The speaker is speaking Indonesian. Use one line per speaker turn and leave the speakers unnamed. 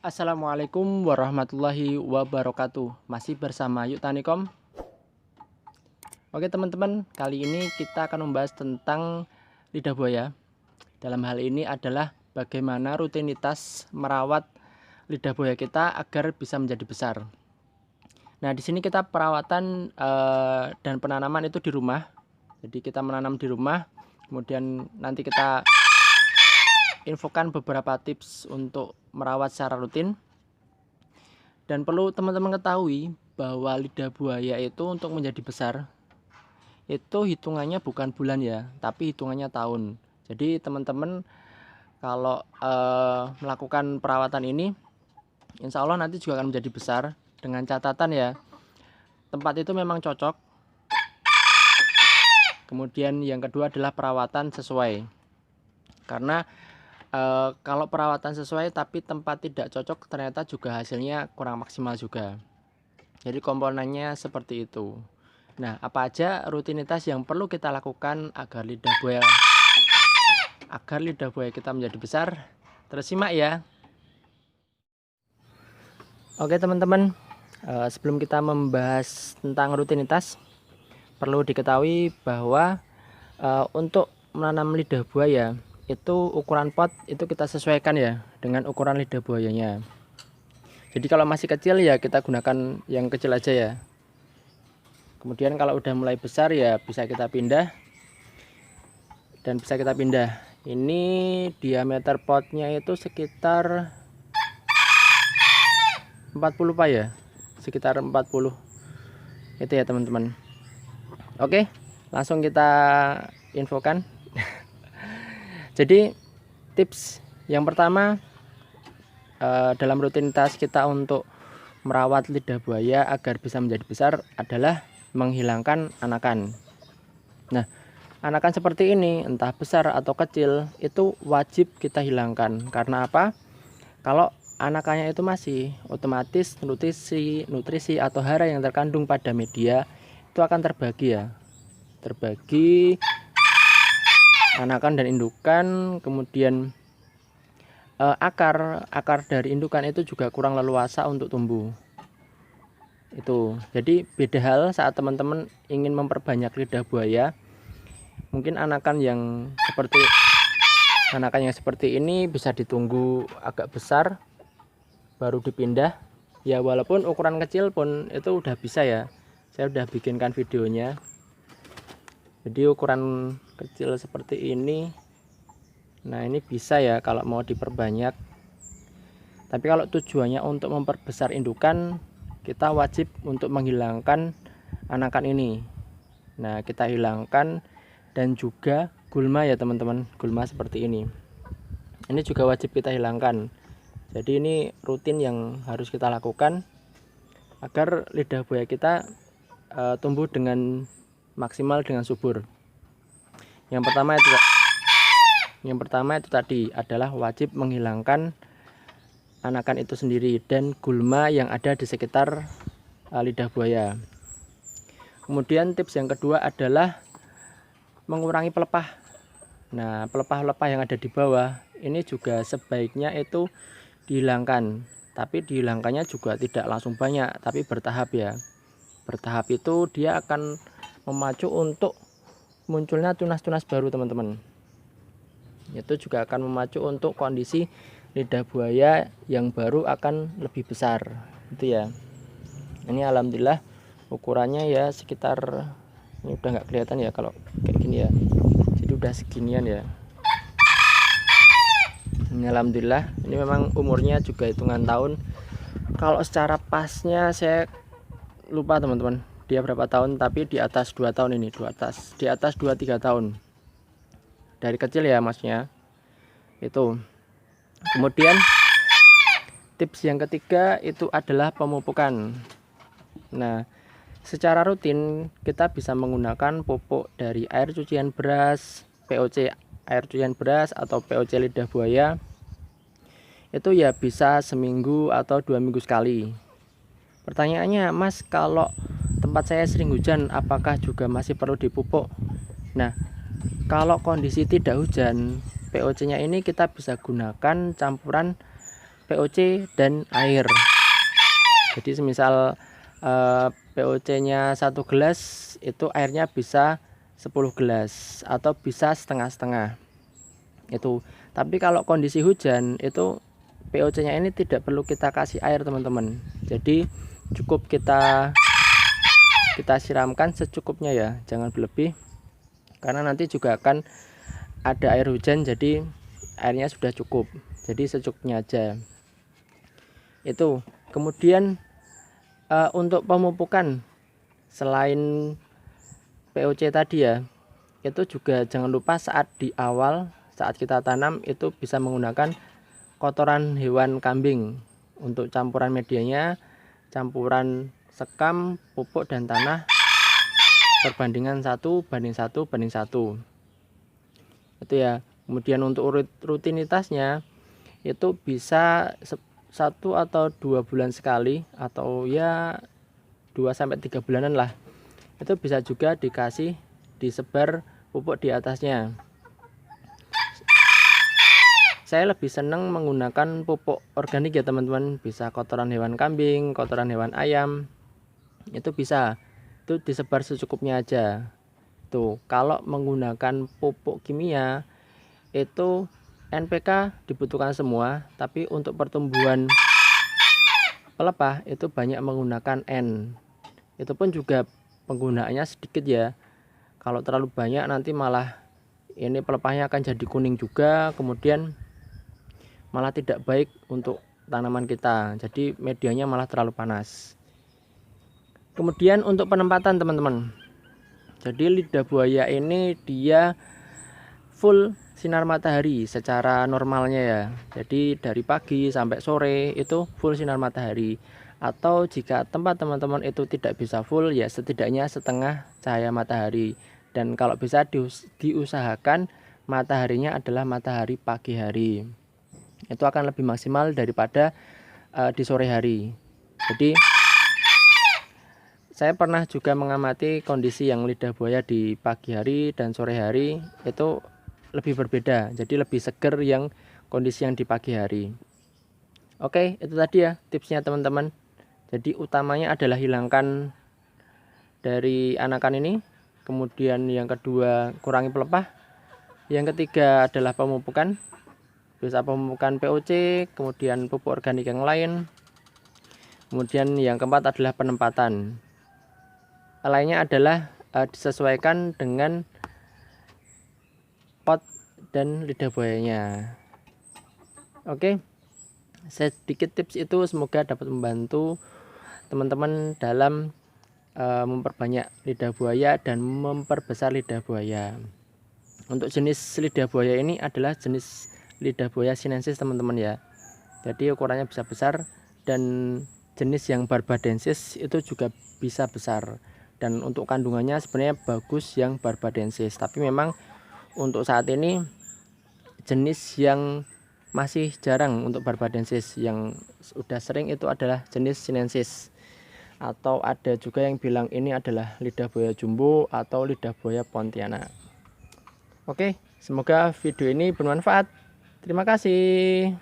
Assalamualaikum warahmatullahi wabarakatuh. Masih bersama Yuk Tanikom. Oke teman-teman, kali ini kita akan membahas tentang lidah buaya. Dalam hal ini adalah bagaimana rutinitas merawat lidah buaya kita agar bisa menjadi besar. Nah, di sini kita perawatan dan penanaman itu di rumah. Jadi kita menanam di rumah, kemudian nanti kita infokan beberapa tips untuk merawat secara rutin. Dan perlu teman-teman ketahui bahwa lidah buaya itu untuk menjadi besar itu hitungannya bukan bulan ya, tapi hitungannya tahun. Jadi teman-teman kalau melakukan perawatan ini, insya Allah nanti juga akan menjadi besar. Dengan catatan ya, tempat itu memang cocok. Kemudian yang kedua adalah perawatan sesuai. Karena kalau perawatan sesuai tapi tempat tidak cocok, ternyata juga hasilnya kurang maksimal juga. Jadi komponennya seperti itu. Nah, apa aja rutinitas yang perlu kita lakukan agar lidah buaya kita menjadi besar? Terus simak ya. Oke teman-teman, sebelum kita membahas tentang rutinitas, perlu diketahui bahwa untuk menanam lidah buaya itu ukuran pot itu kita sesuaikan ya dengan ukuran lidah buayanya. Jadi kalau masih kecil ya kita gunakan yang kecil aja ya. Kemudian kalau udah mulai besar ya bisa kita pindah. Dan bisa kita pindah. Ini diameter potnya itu sekitar 40 pak ya. Sekitar 40. Itu ya teman-teman. Oke, langsung kita infokan. Jadi tips yang pertama dalam rutinitas kita untuk merawat lidah buaya agar bisa menjadi besar adalah menghilangkan anakan. Nah, anakan seperti ini entah besar atau kecil itu wajib kita hilangkan. Karena apa? Kalau anakannya itu masih, otomatis nutrisi atau hara yang terkandung pada media itu akan terbagi ya. Terbagi anakan dan indukan, kemudian akar dari indukan itu juga kurang leluasa untuk tumbuh. Itu jadi beda hal saat teman-teman ingin memperbanyak lidah buaya. Mungkin anakan yang seperti ini bisa ditunggu agak besar baru dipindah ya, walaupun ukuran kecil pun itu udah bisa ya. Saya udah bikinkan videonya. Jadi ukuran kecil seperti ini, nah ini bisa ya kalau mau diperbanyak. Tapi kalau tujuannya untuk memperbesar indukan, kita wajib untuk menghilangkan anakan ini. Nah kita hilangkan, dan juga gulma ya teman-teman, gulma seperti ini. Ini juga wajib kita hilangkan. Jadi ini rutin yang harus kita lakukan agar lidah buaya kita tumbuh dengan maksimal dengan subur. Yang pertama itu tadi adalah wajib menghilangkan anakan itu sendiri dan gulma yang ada di sekitar lidah buaya. Kemudian tips yang kedua adalah mengurangi pelepah. Nah, pelepah-pelepah yang ada di bawah ini juga sebaiknya itu dihilangkan. Tapi dihilangkannya juga tidak langsung banyak, tapi bertahap ya. Bertahap itu dia akan memacu untuk munculnya tunas-tunas baru teman-teman. Itu juga akan memacu untuk kondisi lidah buaya yang baru akan lebih besar. Itu ya. Ini alhamdulillah ukurannya ya sekitar, ini udah nggak kelihatan ya kalau kayak gini ya. Jadi udah seginian ya. Ini alhamdulillah. Ini memang umurnya juga hitungan tahun. Kalau secara pasnya saya lupa teman-teman, dia berapa tahun, tapi di atas 2 tahun ini, di atas 2-3 tahun. Dari kecil ya masnya. Itu. Kemudian tips yang ketiga itu adalah pemupukan. Nah, secara rutin kita bisa menggunakan pupuk dari air cucian beras, POC air cucian beras atau POC lidah buaya. Itu ya bisa seminggu atau 2 minggu sekali. Pertanyaannya, Mas, kalau tempat saya sering hujan, apakah juga masih perlu dipupuk? Nah, kalau kondisi tidak hujan, POC-nya ini kita bisa gunakan campuran POC dan air. Jadi semisal POC-nya 1 gelas, itu airnya bisa 10 gelas atau bisa setengah-setengah. Itu. Tapi kalau kondisi hujan itu POC-nya ini tidak perlu kita kasih air, teman-teman. Jadi cukup kita siramkan secukupnya ya, jangan berlebih. Karena nanti juga akan ada air hujan, jadi airnya sudah cukup. Jadi secukupnya aja. Itu. Kemudian untuk pemupukan selain POC tadi ya, itu juga jangan lupa saat di awal saat kita tanam itu bisa menggunakan kotoran hewan kambing untuk campuran medianya, campuran sekam, pupuk dan tanah perbandingan 1:1:1. Itu ya. Kemudian untuk rutinitasnya itu bisa 1 atau 2 bulan sekali, atau ya 2-3 bulanan lah. Itu bisa juga disebar pupuk di atasnya. Saya lebih senang menggunakan pupuk organik ya teman-teman. Bisa kotoran hewan kambing, kotoran hewan ayam, itu bisa. Itu disebar secukupnya aja. Tuh, kalau menggunakan pupuk kimia itu NPK dibutuhkan semua, tapi untuk pertumbuhan pelepah itu banyak menggunakan N. Itu pun juga penggunaannya sedikit ya. Kalau terlalu banyak nanti malah ini pelepahnya akan jadi kuning juga, kemudian malah tidak baik untuk tanaman kita. Jadi medianya malah terlalu panas. Kemudian untuk penempatan teman-teman. Jadi lidah buaya ini dia full sinar matahari secara normalnya ya. Jadi dari pagi sampai sore itu full sinar matahari. Atau jika tempat teman-teman itu tidak bisa full, ya setidaknya setengah cahaya matahari. Dan kalau bisa diusahakan mataharinya adalah matahari pagi hari. Itu akan lebih maksimal daripada di sore hari. Jadi saya pernah juga mengamati kondisi yang lidah buaya di pagi hari dan sore hari itu lebih berbeda. Jadi lebih seger yang kondisi yang di pagi hari. Oke, itu tadi ya tipsnya teman-teman. Jadi utamanya adalah hilangkan dari anakan ini. Kemudian yang kedua kurangi pelepah. Yang ketiga adalah pemupukan. Bisa pemupukan POC, kemudian pupuk organik yang lain. Kemudian yang keempat adalah penempatan. Lainnya adalah disesuaikan dengan pot dan lidah buayanya. Oke, sedikit tips itu semoga dapat membantu teman-teman dalam memperbanyak lidah buaya dan memperbesar lidah buaya. Untuk jenis lidah buaya ini adalah jenis lidah buaya sinensis teman-teman ya. Jadi ukurannya bisa besar, dan jenis yang barbadensis itu juga bisa besar. Dan untuk kandungannya sebenarnya bagus yang barbadensis, tapi memang untuk saat ini jenis yang masih jarang untuk barbadensis. Yang sudah sering itu adalah jenis sinensis, atau ada juga yang bilang ini adalah lidah buaya jumbo atau lidah buaya Pontianak. Oke, semoga video ini bermanfaat. Terima kasih.